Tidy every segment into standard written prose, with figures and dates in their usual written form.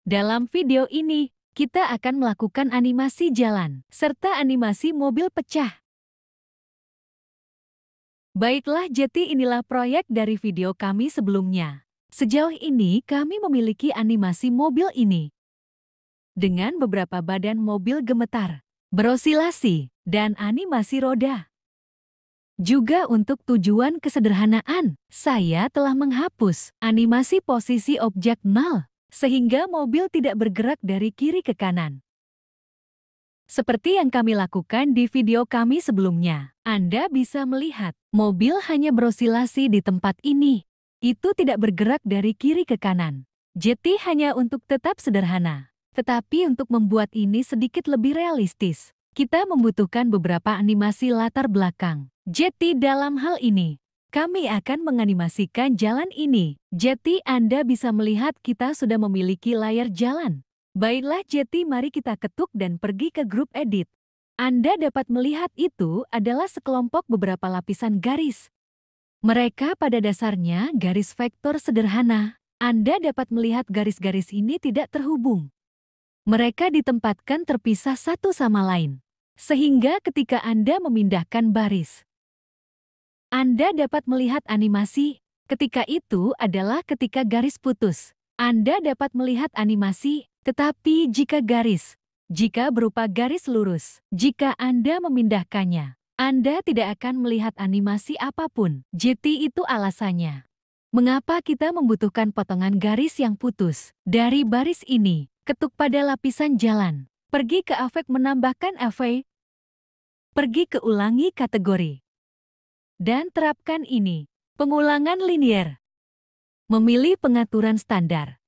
Dalam video ini, kita akan melakukan animasi jalan, serta animasi mobil pecah. Baiklah, jadi inilah proyek dari video kami sebelumnya. Sejauh ini kami memiliki animasi mobil ini. Dengan beberapa badan mobil gemetar, berosilasi, dan animasi roda. Juga untuk tujuan kesederhanaan, saya telah menghapus animasi posisi objek 0, sehingga mobil tidak bergerak dari kiri ke kanan. Seperti yang kami lakukan di video kami sebelumnya, Anda bisa melihat mobil hanya berosilasi di tempat ini. Itu tidak bergerak dari kiri ke kanan. Jadi hanya untuk tetap sederhana. Tetapi untuk membuat ini sedikit lebih realistis, kita membutuhkan beberapa animasi latar belakang. Jadi dalam hal ini, kami akan menganimasikan jalan ini. Jadi Anda bisa melihat kita sudah memiliki layar jalan. Baiklah, jadi mari kita ketuk dan pergi ke grup edit. Anda dapat melihat itu adalah sekelompok beberapa lapisan garis. Mereka pada dasarnya garis vektor sederhana. Anda dapat melihat garis-garis ini tidak terhubung. Mereka ditempatkan terpisah satu sama lain. Sehingga ketika Anda memindahkan baris, Anda dapat melihat animasi. Ketika itu adalah ketika garis putus. Anda dapat melihat animasi. Tetapi jika berupa garis lurus, jika Anda memindahkannya, Anda tidak akan melihat animasi apapun. Jadi itu alasannya. Mengapa kita membutuhkan potongan garis yang putus? Dari baris ini, ketuk pada lapisan jalan. Pergi ke efek menambahkan efek. Pergi ke ulangi kategori. Dan terapkan ini. Pengulangan linier. Memilih pengaturan standar.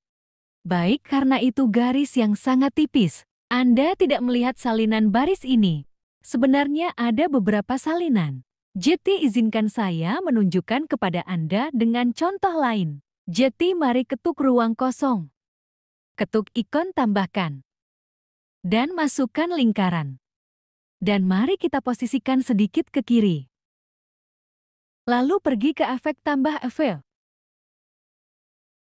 Baik, karena itu garis yang sangat tipis. Anda tidak melihat salinan baris ini. Sebenarnya ada beberapa salinan. Jadi izinkan saya menunjukkan kepada Anda dengan contoh lain. Jadi mari ketuk ruang kosong. Ketuk ikon tambahkan. Dan masukkan lingkaran. Dan mari kita posisikan sedikit ke kiri. Lalu pergi ke efek tambah efek.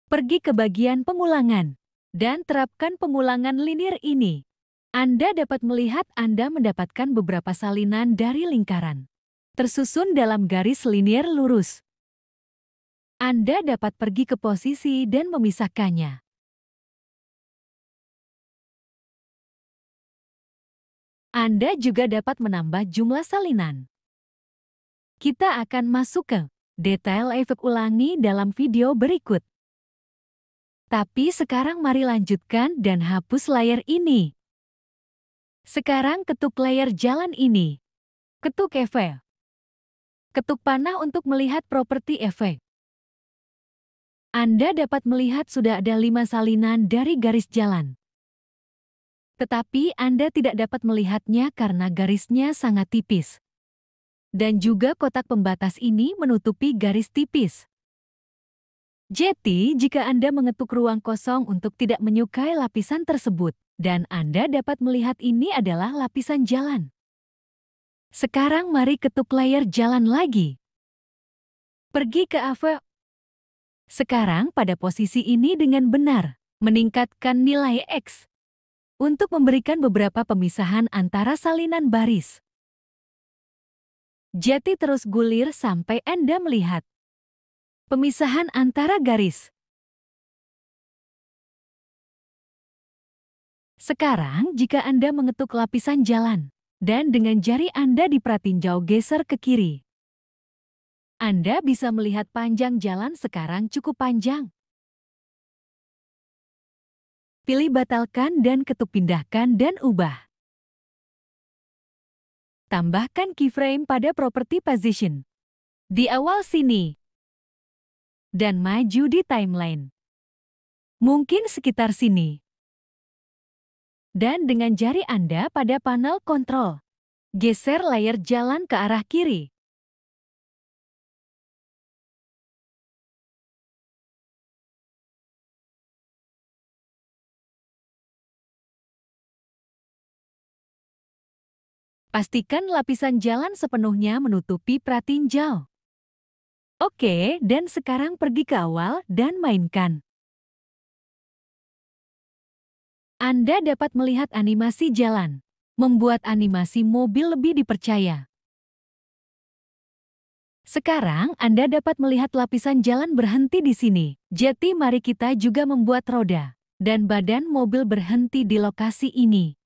Pergi ke bagian pengulangan, dan terapkan pengulangan linier ini. Anda dapat melihat Anda mendapatkan beberapa salinan dari lingkaran, tersusun dalam garis linier lurus. Anda dapat pergi ke posisi dan memisahkannya. Anda juga dapat menambah jumlah salinan. Kita akan masuk ke detail efek ulangi dalam video berikut. Tapi sekarang mari lanjutkan dan hapus layar ini. Sekarang ketuk layar jalan ini. Ketuk efek. Ketuk panah untuk melihat properti efek. Anda dapat melihat sudah ada 5 salinan dari garis jalan. Tetapi Anda tidak dapat melihatnya karena garisnya sangat tipis. Dan juga kotak pembatas ini menutupi garis tipis. Jadi, jika Anda mengetuk ruang kosong untuk tidak menyukai lapisan tersebut, dan Anda dapat melihat ini adalah lapisan jalan. Sekarang mari ketuk layar jalan lagi. Pergi ke efek. Sekarang pada posisi ini dengan benar, meningkatkan nilai X. Untuk memberikan beberapa pemisahan antara salinan baris. Jadi terus gulir sampai Anda melihat pemisahan antara garis. Sekarang, jika Anda mengetuk lapisan jalan, dan dengan jari Anda di pratinjau geser ke kiri, Anda bisa melihat panjang jalan sekarang cukup panjang. Pilih batalkan dan ketuk pindahkan dan ubah. Tambahkan keyframe pada properti position. Di awal sini. Dan maju di timeline. Mungkin sekitar sini. Dan dengan jari Anda pada panel kontrol, geser layar jalan ke arah kiri. Pastikan lapisan jalan sepenuhnya menutupi pratinjau. Oke, dan sekarang pergi ke awal dan mainkan. Anda dapat melihat animasi jalan, membuat animasi mobil lebih dipercaya. Sekarang Anda dapat melihat lapisan jalan berhenti di sini. Jadi mari kita juga membuat roda dan badan mobil berhenti di lokasi ini.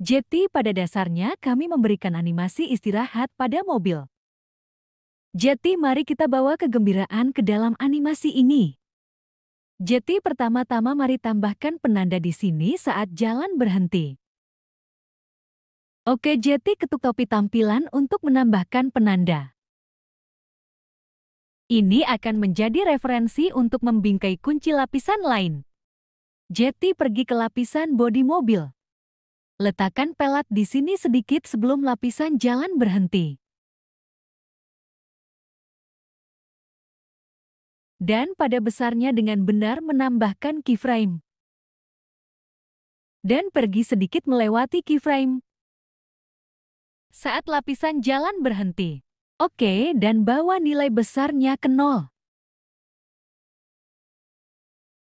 Jadi pada dasarnya kami memberikan animasi istirahat pada mobil. Jadi mari kita bawa kegembiraan ke dalam animasi ini. Jadi pertama-tama mari tambahkan penanda di sini saat jalan berhenti. Oke, jadi ketuk topi tampilan untuk menambahkan penanda. Ini akan menjadi referensi untuk membingkai kunci lapisan lain. Jadi pergi ke lapisan bodi mobil. Letakkan pelat di sini sedikit sebelum lapisan jalan berhenti. Dan pada besarnya dengan benar menambahkan keyframe. Dan pergi sedikit melewati keyframe. Saat lapisan jalan berhenti. Oke, dan bawa nilai besarnya ke 0.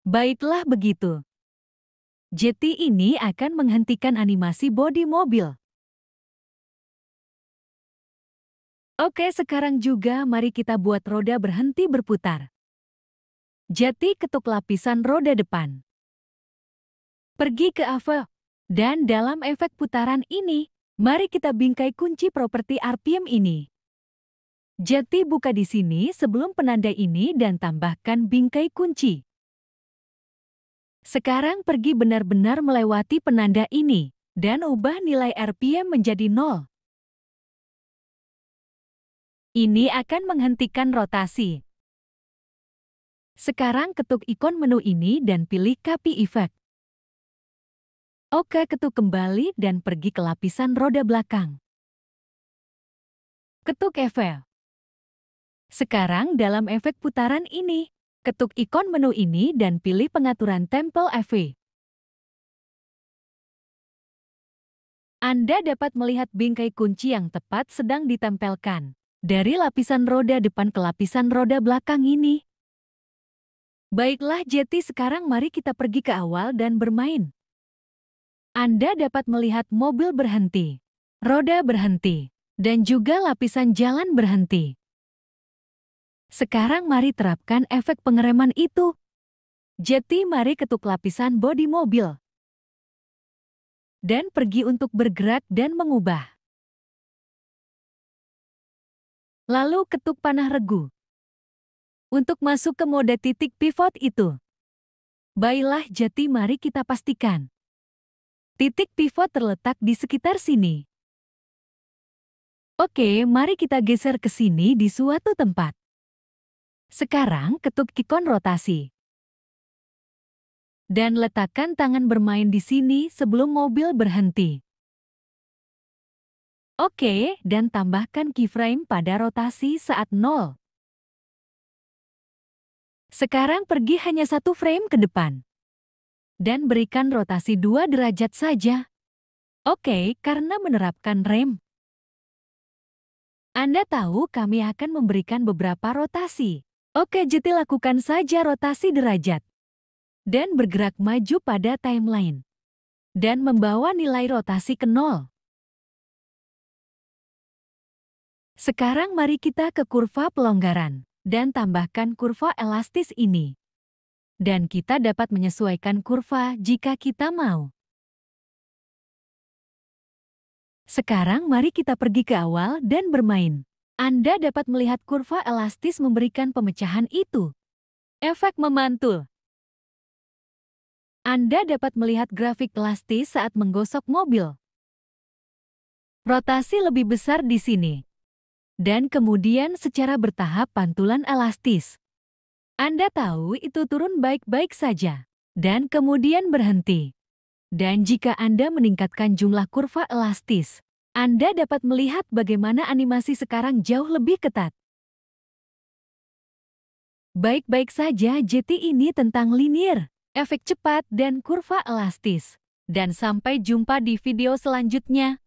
Baiklah begitu. Jadi ini akan menghentikan animasi bodi mobil. Oke, sekarang juga mari kita buat roda berhenti berputar. Jadi ketuk lapisan roda depan. Pergi ke Effect. Dan dalam efek putaran ini, mari kita bingkai kunci properti RPM ini. Jadi buka di sini sebelum penanda ini dan tambahkan bingkai kunci. Sekarang pergi benar-benar melewati penanda ini dan ubah nilai RPM menjadi 0. Ini akan menghentikan rotasi. Sekarang ketuk ikon menu ini dan pilih Copy Effect. Oke, ketuk kembali dan pergi ke lapisan roda belakang. Ketuk Effect. Sekarang dalam efek putaran ini, ketuk ikon menu ini dan pilih pengaturan tempel EV. Anda dapat melihat bingkai kunci yang tepat sedang ditempelkan dari lapisan roda depan ke lapisan roda belakang ini. Baiklah, jadi sekarang mari kita pergi ke awal dan bermain. Anda dapat melihat mobil berhenti, roda berhenti, dan juga lapisan jalan berhenti. Sekarang mari terapkan efek pengereman itu. Jadi mari ketuk lapisan bodi mobil. Dan pergi untuk bergerak dan mengubah. Lalu ketuk panah regu. Untuk masuk ke mode titik pivot itu. Baiklah, jadi mari kita pastikan. Titik pivot terletak di sekitar sini. Oke, mari kita geser ke sini di suatu tempat. Sekarang ketuk ikon rotasi. Dan letakkan tangan bermain di sini sebelum mobil berhenti. Oke, dan tambahkan keyframe pada rotasi saat 0. Sekarang pergi hanya 1 frame ke depan. Dan berikan rotasi 2 derajat saja. Oke, karena menerapkan rem. Anda tahu kami akan memberikan beberapa rotasi. Oke, jadi lakukan saja rotasi derajat. Dan bergerak maju pada timeline. Dan membawa nilai rotasi ke 0. Sekarang mari kita ke kurva pelonggaran. Dan tambahkan kurva elastis ini. Dan kita dapat menyesuaikan kurva jika kita mau. Sekarang mari kita pergi ke awal dan bermain. Anda dapat melihat kurva elastis memberikan pemecahan itu. Efek memantul. Anda dapat melihat grafik elastis saat menggosok mobil. Rotasi lebih besar di sini. Dan kemudian secara bertahap pantulan elastis. Anda tahu itu turun baik-baik saja. Dan kemudian berhenti. Dan jika Anda meningkatkan jumlah kurva elastis, Anda dapat melihat bagaimana animasi sekarang jauh lebih ketat. Baik-baik saja, jadi ini tentang linear, efek cepat, dan kurva elastis. Dan sampai jumpa di video selanjutnya.